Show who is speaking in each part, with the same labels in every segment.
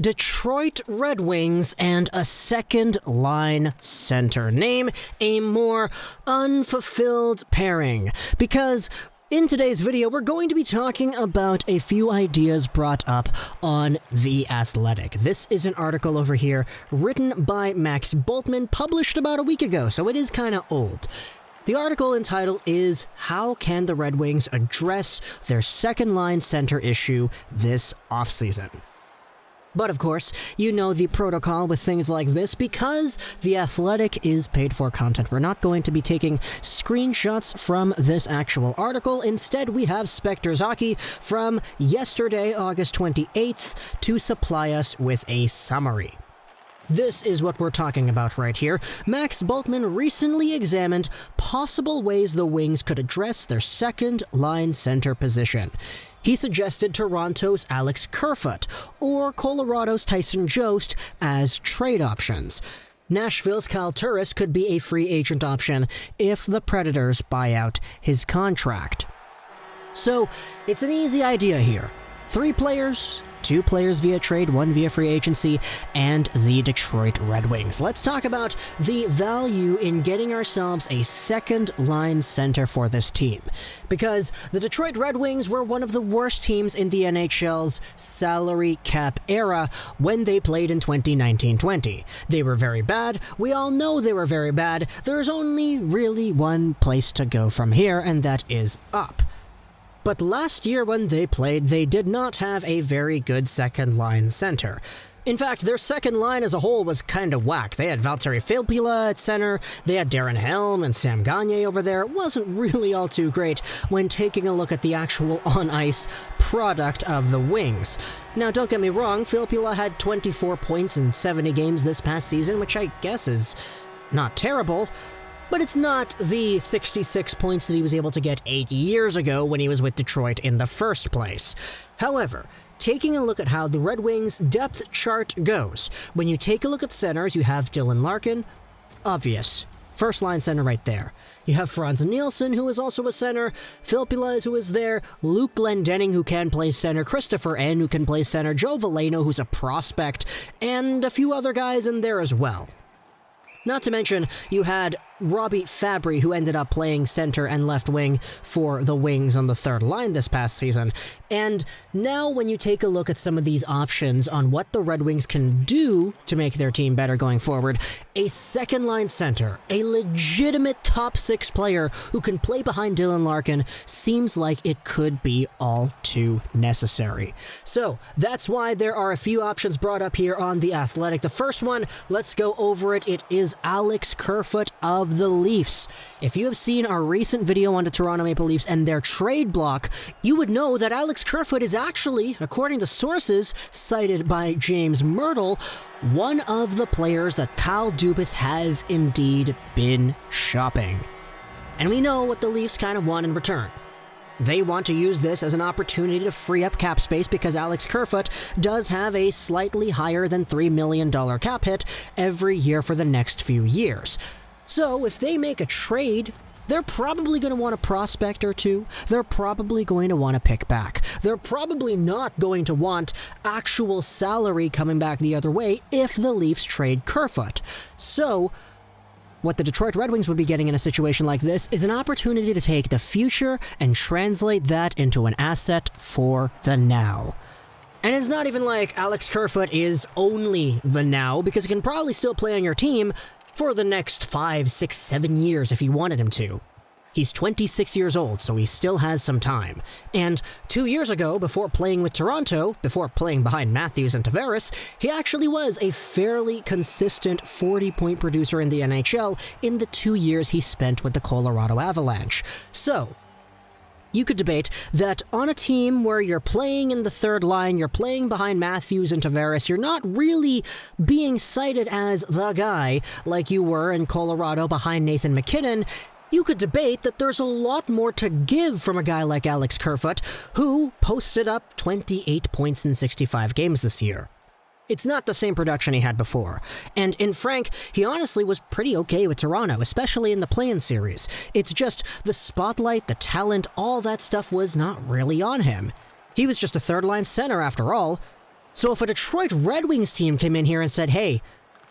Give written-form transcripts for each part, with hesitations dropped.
Speaker 1: Detroit Red Wings and a second-line center. Name a more unfulfilled pairing, because in today's video, we're going to be talking about a few ideas brought up on The Athletic. This is an article over here written by Max Bultman, published about a week ago, so it is kind of old. The article entitled is How Can the Red Wings Address Their Second-Line Center Issue This Offseason? But of course, you know the protocol with things like this because The Athletic is paid for content. We're not going to be taking screenshots from this actual article. Instead, we have Spectre Zaki from yesterday, August 28th, to supply us with a summary. This is what we're talking about right here. Max Bultman recently examined possible ways the Wings could address their second-line center position. He suggested Toronto's Alex Kerfoot or Colorado's Tyson Jost as trade options. Nashville's Kyle Turris could be a free agent option if the Predators buy out his contract. So, it's an easy idea here. 3 players, 2 players via trade, 1 via free agency, and the Detroit Red Wings. Let's talk about the value in getting ourselves a second-line center for this team. Because the Detroit Red Wings were one of the worst teams in the NHL's salary cap era when they played in 2019-20. They were very bad. We all know they were very bad. There's only really one place to go from here, and that is up. But last year when they played, they did not have a very good second-line center. In fact, their second line as a whole was kind of whack. They had Valtteri Filppula at center, they had Darren Helm and Sam Gagner over there. It wasn't really all too great when taking a look at the actual on-ice product of the Wings. Now, don't get me wrong, Filppula had 24 points in 70 games this past season, which I guess is not terrible. But it's not the 66 points that he was able to get 8 years ago when he was with Detroit in the first place. However, taking a look at how the Red Wings' depth chart goes, when you take a look at centers, you have Dylan Larkin, obvious. First-line center right there. You have Franz Nielsen, who is also a center, Filppula, who is there, Luke Glendening, who can play center, Christopher N., who can play center, Joe Veleno, who's a prospect, and a few other guys in there as well. Not to mention, you had Robbie Fabry, who ended up playing center and left wing for the Wings on the third line this past season. And now when you take a look at some of these options on what the Red Wings can do to make their team better going forward, a second-line center, a legitimate top 6 player who can play behind Dylan Larkin, seems like it could be all too necessary. So that's why there are a few options brought up here on The Athletic. The first one, let's go over it. It is Alex Kerfoot of the Leafs. If you have seen our recent video on the Toronto Maple Leafs and their trade block, you would know that Alex Kerfoot is actually, according to sources cited by James Myrtle, one of the players that Kyle Dubois has indeed been shopping. And we know what the Leafs kind of want in return. They want to use this as an opportunity to free up cap space because Alex Kerfoot does have a slightly higher than $3 million cap hit every year for the next few years. So if they make a trade, they're probably going to want a prospect or two. They're probably going to want to pick back. They're probably not going to want actual salary coming back the other way if the Leafs trade Kerfoot. So what the Detroit Red Wings would be getting in a situation like this is an opportunity to take the future and translate that into an asset for the now. And it's not even like Alex Kerfoot is only the now, because he can probably still play on your team for the next 5, 6, 7 years if he wanted him to. He's 26 years old, so he still has some time. And 2 years ago, before playing with Toronto, before playing behind Matthews and Tavares, he actually was a fairly consistent 40-point producer in the NHL in the 2 years he spent with the Colorado Avalanche. So you could debate that on a team where you're playing in the third line, you're playing behind Matthews and Tavares, you're not really being cited as the guy like you were in Colorado behind Nathan MacKinnon. You could debate that there's a lot more to give from a guy like Alex Kerfoot, who posted up 28 points in 65 games this year. It's not the same production he had before. And in Frank, he honestly was pretty okay with Toronto, especially in the play-in series. It's just the spotlight, the talent, all that stuff was not really on him. He was just a third-line center after all. So if a Detroit Red Wings team came in here and said, hey,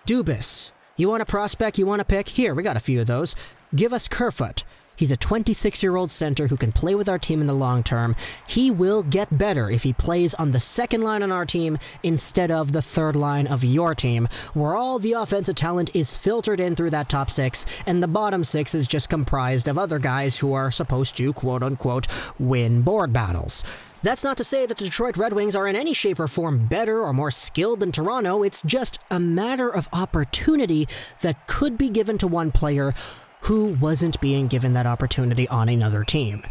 Speaker 1: Dubois, you want a prospect, you want a pick? Here, we got a few of those. Give us Kerfoot. He's a 26-year-old center who can play with our team in the long term. He will get better if he plays on the second line on our team instead of the third line of your team, where all the offensive talent is filtered in through that top six, and the bottom six is just comprised of other guys who are supposed to, quote-unquote, win board battles. That's not to say that the Detroit Red Wings are in any shape or form better or more skilled than Toronto. It's just a matter of opportunity that could be given to one player who wasn't being given that opportunity on another team.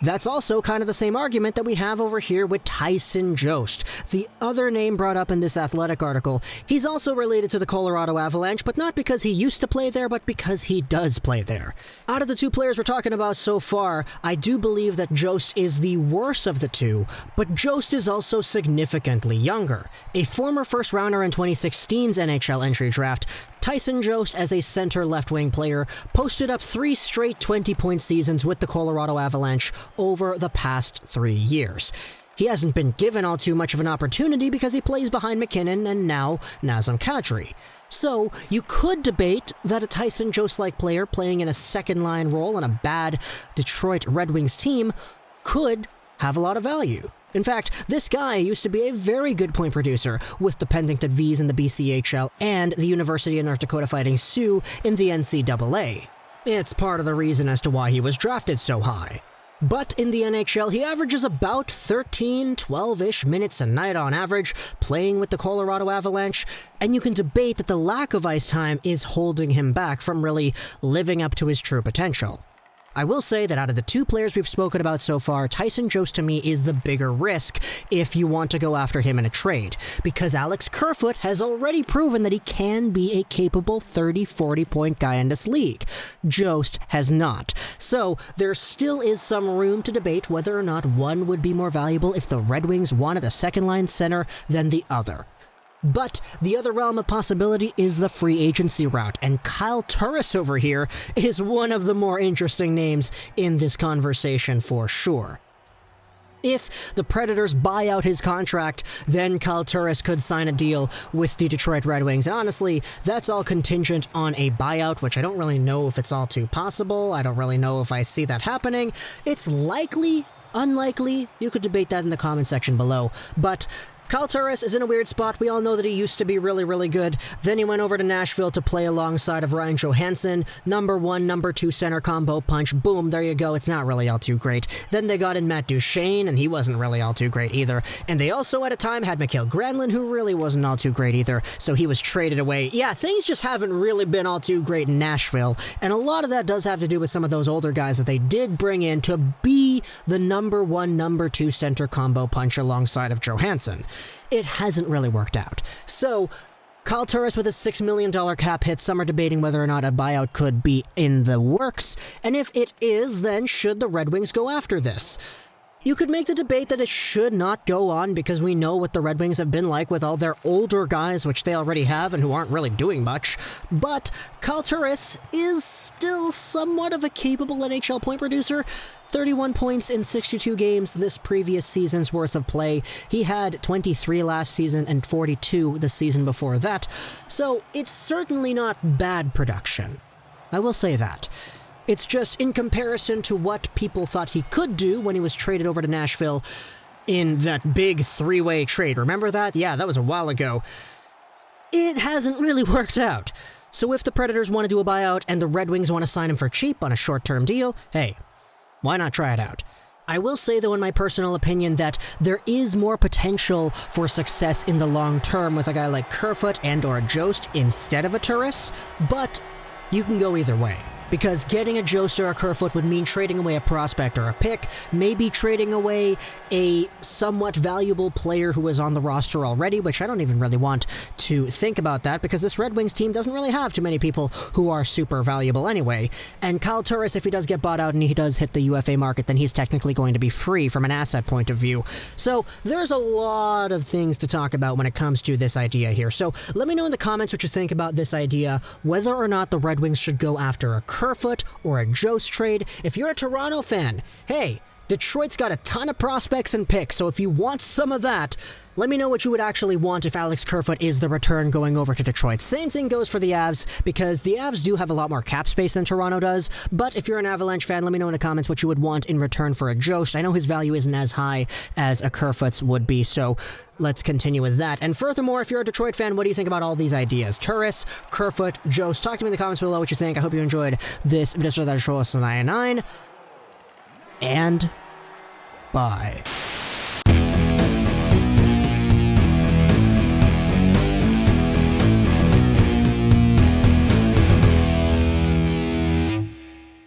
Speaker 1: That's also kind of the same argument that we have over here with Tyson Jost, the other name brought up in this Athletic article. He's also related to the Colorado Avalanche, but not because he used to play there, but because he does play there. Out of the two players we're talking about so far, I do believe that Jost is the worse of the two, but Jost is also significantly younger. A former first-rounder in 2016's NHL Entry Draft, Tyson Jost, as a center left-wing player, posted up 3 straight 20-point seasons with the Colorado Avalanche over the past 3 years. He hasn't been given all too much of an opportunity because he plays behind McKinnon and now Nazem Kadri. So, you could debate that a Tyson Jost-like player playing in a second-line role on a bad Detroit Red Wings team could have a lot of value. In fact, this guy used to be a very good point producer with the Penticton Vees in the BCHL and the University of North Dakota Fighting Sioux in the NCAA. It's part of the reason as to why he was drafted so high. But in the NHL, he averages about 12-ish minutes a night on average, playing with the Colorado Avalanche, and you can debate that the lack of ice time is holding him back from really living up to his true potential. I will say that out of the two players we've spoken about so far, Tyson Jost to me is the bigger risk if you want to go after him in a trade, because Alex Kerfoot has already proven that he can be a capable 30-40 point guy in this league. Jost has not. So there still is some room to debate whether or not one would be more valuable if the Red Wings wanted a second-line center than the other. But the other realm of possibility is the free agency route, and Kyle Turris over here is one of the more interesting names in this conversation for sure. If the Predators buy out his contract, then Kyle Turris could sign a deal with the Detroit Red Wings. And honestly, that's all contingent on a buyout, which I don't really know if it's all too possible. I don't really know if I see that happening. It's likely, unlikely. You could debate that in the comment section below. But Kyle Turris is in a weird spot. We all know that he used to be really, really good. Then he went over to Nashville to play alongside of Ryan Johansson. Number 1, number 2 center combo punch. Boom, there you go. It's not really all too great. Then they got in Matt Duchene, and he wasn't really all too great either. And they also at a time had Mikael Granlund, who really wasn't all too great either. So he was traded away. Yeah, things just haven't really been all too great in Nashville. And a lot of that does have to do with some of those older guys that they did bring in to be the number 1, number 2 center combo punch alongside of Johansson. It hasn't really worked out. So, Kyle Turris with a $6 million cap hit, some are debating whether or not a buyout could be in the works, and if it is, then should the Red Wings go after this? You could make the debate that it should not go on because we know what the Red Wings have been like with all their older guys, which they already have and who aren't really doing much. But Kyle Turris is still somewhat of a capable NHL point producer. 31 points in 62 games this previous season's worth of play. He had 23 last season and 42 the season before that. So it's certainly not bad production. I will say that. It's just in comparison to what people thought he could do when he was traded over to Nashville in that big 3-way trade. Remember that? Yeah, that was a while ago. It hasn't really worked out. So if the Predators want to do a buyout and the Red Wings want to sign him for cheap on a short-term deal, hey, why not try it out? I will say, though, in my personal opinion, that there is more potential for success in the long term with a guy like Kerfoot and or Jost instead of a Turris, but you can go either way. Because getting a Jost or a Kerfoot would mean trading away a prospect or a pick, maybe trading away a somewhat valuable player who is on the roster already, which I don't even really want to think about that because this Red Wings team doesn't really have too many people who are super valuable anyway. And Kyle Turris, if he does get bought out and he does hit the UFA market, then he's technically going to be free from an asset point of view. So there's a lot of things to talk about when it comes to this idea here. So let me know in the comments what you think about this idea, whether or not the Red Wings should go after a Kerfoot or a Jost trade. If you're a Toronto fan, hey, Detroit's got a ton of prospects and picks, so if you want some of that, let me know what you would actually want if Alex Kerfoot is the return going over to Detroit. Same thing goes for the Avs, because the Avs do have a lot more cap space than Toronto does, but if you're an Avalanche fan, let me know in the comments what you would want in return for a Jost. I know his value isn't as high as a Kerfoot's would be, so let's continue with that. And furthermore, if you're a Detroit fan, what do you think about all these ideas? Turris, Kerfoot, Jost. Talk to me in the comments below what you think. I hope you enjoyed this video. And bye.